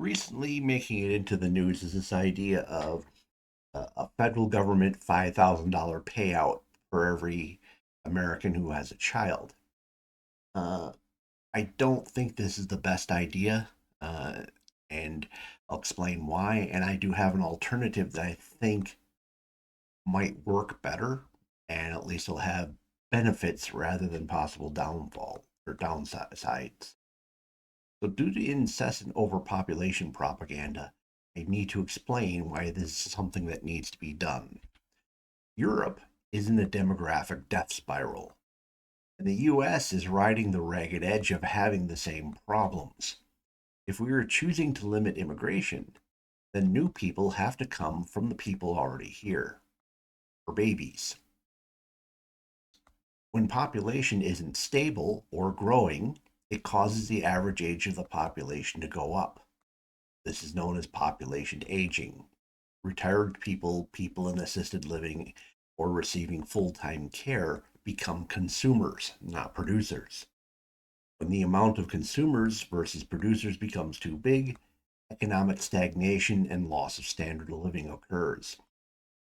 recently making it into the news is this idea of a federal government $5,000 payout for every American who has a child. Uh, I don't think this is the best idea, uh, and I'll explain why. And I do have an alternative that I think might work better, and at least will have benefits rather than possible downfall or downsides. So, due to incessant overpopulation propaganda, I need to explain why this is something that needs to be done. Europe is in a demographic death spiral, and the US is riding the ragged edge of having the same problems. If we are choosing to limit immigration, then new people have to come from the people already here, or babies. When population isn't stable or growing, it causes the average age of the population to go up. This is known as population aging. Retired people, people in assisted living, or receiving full time care become consumers, not producers. When the amount of consumers versus producers becomes too big, economic stagnation and loss of standard of living occurs.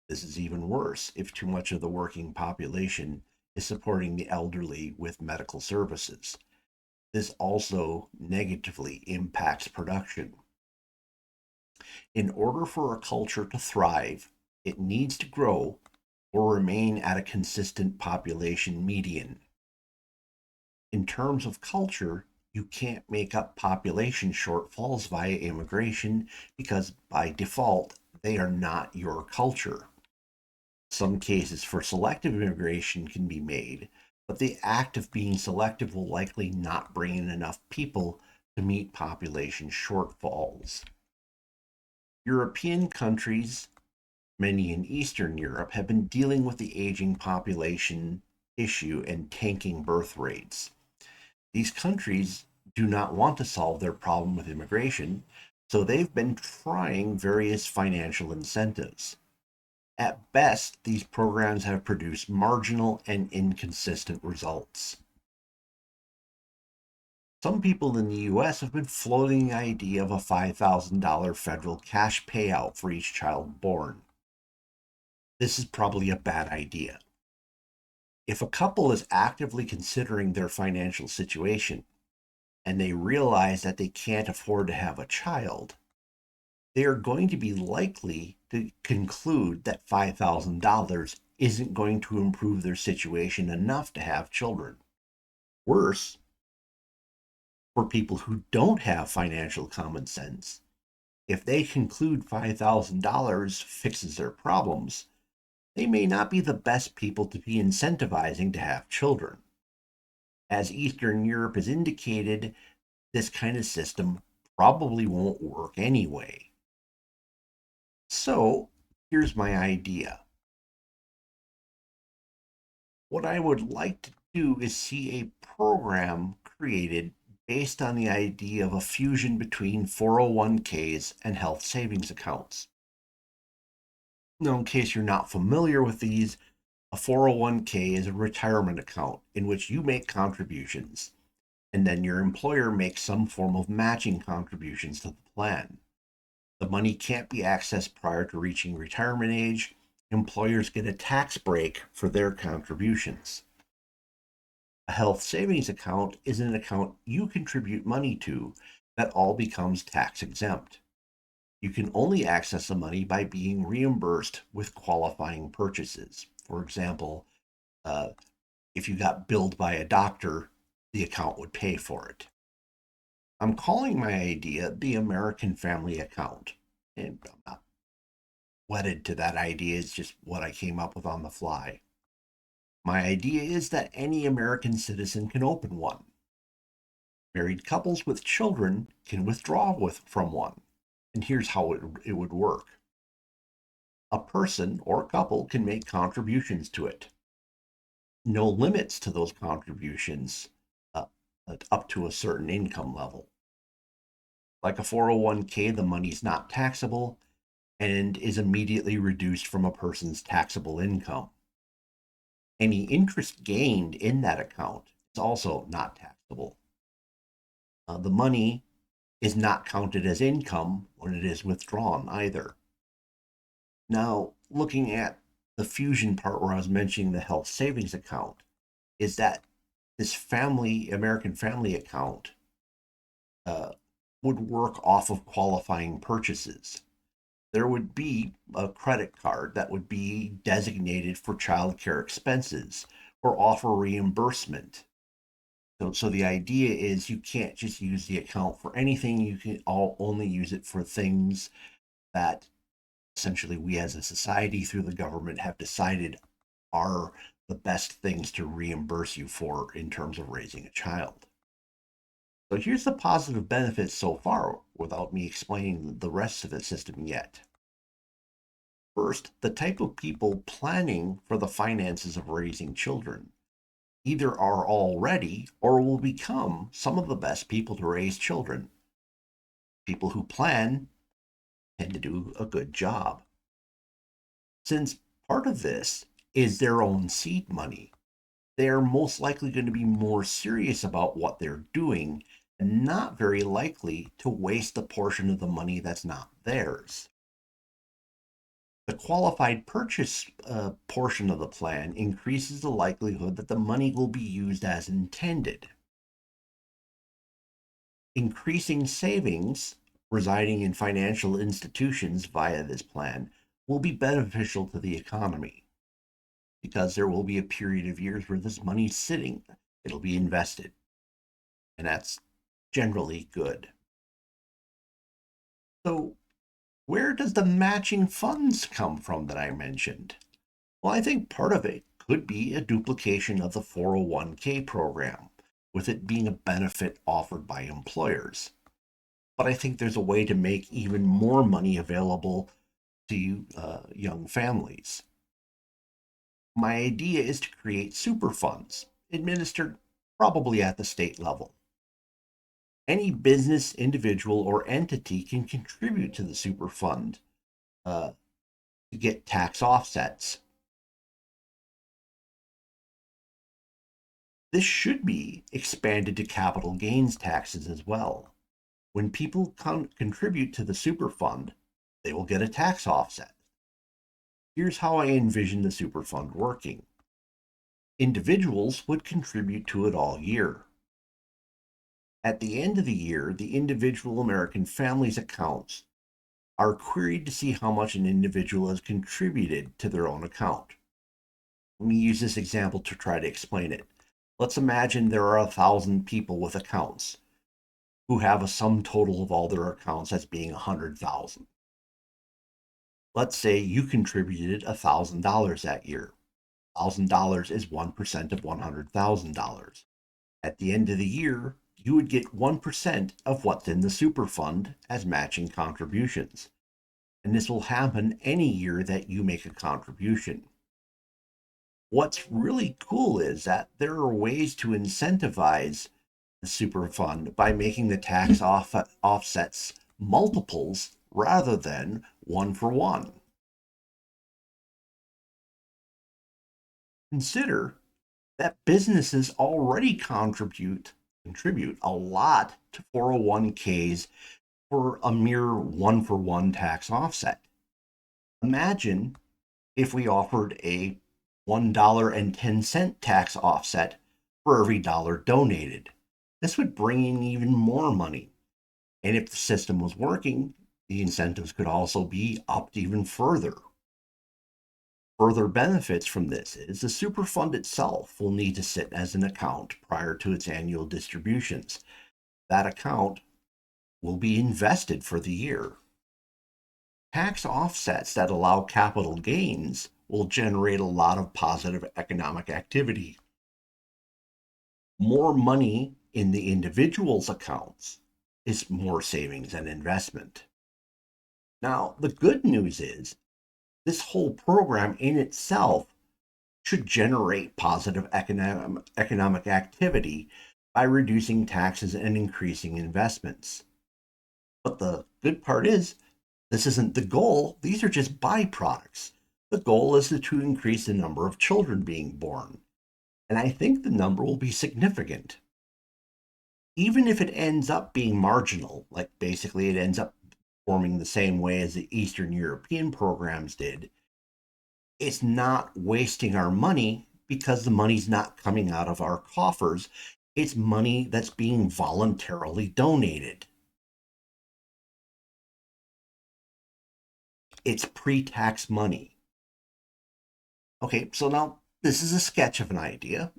This is even worse if too much of the working population is supporting the elderly with medical services. This also negatively impacts production. In order for a culture to thrive, it needs to grow or remain at a consistent population median. In terms of culture, you can't make up population shortfalls via immigration because by default, they are not your culture. Some cases for selective immigration can be made, but the act of being selective will likely not bring in enough people to meet population shortfalls. European countries, many in Eastern Europe, have been dealing with the aging population issue and tanking birth rates. These countries do not want to solve their problem with immigration, so they've been trying various financial incentives. At best, these programs have produced marginal and inconsistent results. Some people in the US have been floating the idea of a $5,000 federal cash payout for each child born. This is probably a bad idea. If a couple is actively considering their financial situation and they realize that they can't afford to have a child, they are going to be likely to conclude that $5,000 isn't going to improve their situation enough to have children. Worse, for people who don't have financial common sense, if they conclude $5,000 fixes their problems, they may not be the best people to be incentivizing to have children. As Eastern Europe has indicated, this kind of system probably won't work anyway. So, here's my idea. What I would like to do is see a program created based on the idea of a fusion between 401ks and health savings accounts. Now, in case you're not familiar with these, a 401k is a retirement account in which you make contributions, and then your employer makes some form of matching contributions to the plan. The money can't be accessed prior to reaching retirement age. Employers get a tax break for their contributions. A health savings account is an account you contribute money to that all becomes tax exempt. You can only access the money by being reimbursed with qualifying purchases. For example, uh, if you got billed by a doctor, the account would pay for it. I'm calling my idea the American Family Account. And I'm not wedded to that idea, it's just what I came up with on the fly. My idea is that any American citizen can open one. Married couples with children can withdraw from one. And here's how it would work. A person or couple can make contributions to it. No limits to those contributions uh, up to a certain income level. Like a 401k, the money's not taxable and is immediately reduced from a person's taxable income. Any interest gained in that account is also not taxable. The money is not counted as income when it is withdrawn either. Now, looking at the fusion part where I was mentioning the health savings account, is that this American family account uh, would work off of qualifying purchases. There would be a credit card that would be designated for childcare expenses or offer reimbursement. So the idea is you can't just use the account for anything. You can only use it for things that essentially we as a society through the government have decided are the best things to reimburse you for in terms of raising a child. So here's the positive benefits so far without me explaining the rest of the system yet. First, the type of people planning for the finances of raising children either are already or will become some of the best people to raise children. People who plan tend to do a good job. Since part of this is their own seed money, they're most likely going to be more serious about what they're doing and not very likely to waste a portion of the money that's not theirs. The qualified purchase portion of the plan increases the likelihood that the money will be used as intended. Increasing savings residing in financial institutions via this plan will be beneficial to the economy because there will be a period of years where this money's sitting. It'll be invested, and that's generally good. So, where does the matching funds come from that I mentioned? Well, I think part of it could be a duplication of the 401k program, with it being a benefit offered by employers. But I think there's a way to make even more money available to young families. My idea is to create super funds, administered probably at the state level. Any business, individual, or entity can contribute to the super fund to get tax offsets. This should be expanded to capital gains taxes as well. When people contribute to the super fund, they will get a tax offset. Here's how I envision the super fund working. Individuals would contribute to it all year. At the end of the year, the individual American families' accounts are queried to see how much an individual has contributed to their own account. Let me use this example to try to explain it. Let's imagine there are 1,000 people with accounts who have a sum total of all their accounts as being 100,000. Let's say you contributed $1,000 that year. $1,000 is 1% of $100,000. At the end of the year, you would get 1% of what's in the super fund as matching contributions. And this will happen any year that you make a contribution. What's really cool is that there are ways to incentivize the super fund by making the tax offsets multiples rather than one for one. Consider that businesses already contribute a lot to 401ks for a mere one for one tax offset. Imagine if we offered a $1.10 tax offset for every dollar donated. This would bring in even more money. And if the system was working, the incentives could also be upped even further. Further benefits from this is the super fund itself will need to sit as an account prior to its annual distributions. That account will be invested for the year. Tax offsets that allow capital gains will generate a lot of positive economic activity. More money in the individual's accounts is more savings and investment. Now, the good news is this whole program in itself should generate positive economic activity by reducing taxes and increasing investments. But the good part is, this isn't the goal, these are just byproducts. The goal is to increase the number of children being born. And I think the number will be significant. even if it ends up being marginal, like basically it ends up forming the same way as the Eastern European programs did, it's not wasting our money because the money's not coming out of our coffers. It's money that's being voluntarily donated. It's pre-tax money. Okay, so now this is a sketch of an idea,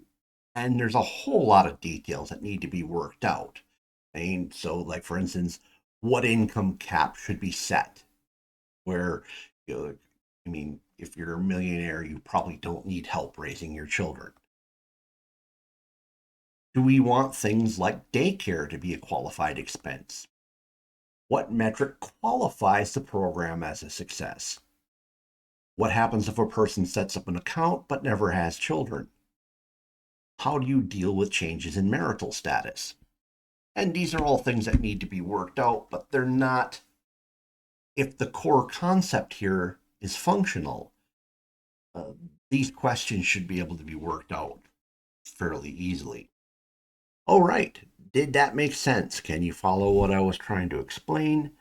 and there's a whole lot of details that need to be worked out. So like for instance, what income cap should be set? Where, you know, if you're a millionaire, you probably don't need help raising your children. Do we want things like daycare to be a qualified expense? What metric qualifies the program as a success? What happens if a person sets up an account but never has children? How do you deal with changes in marital status? And these are all things that need to be worked out, but they're not, if the core concept here is functional, uh, these questions should be able to be worked out fairly easily. All right, did that make sense? Can you follow what I was trying to explain?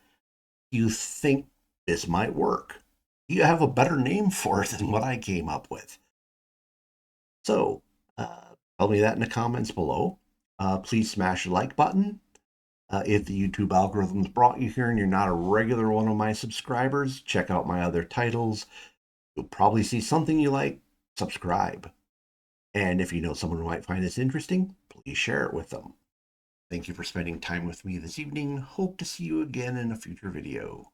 Do you think this might work? Do you have a better name for it than what I came up with? So, tell me that in the comments below. Please smash the like button. If the YouTube algorithms brought you here and you're not a regular one of my subscribers, check out my other titles. You'll probably see something you like. Subscribe. And if you know someone who might find this interesting, please share it with them. Thank you for spending time with me this evening. Hope to see you again in a future video.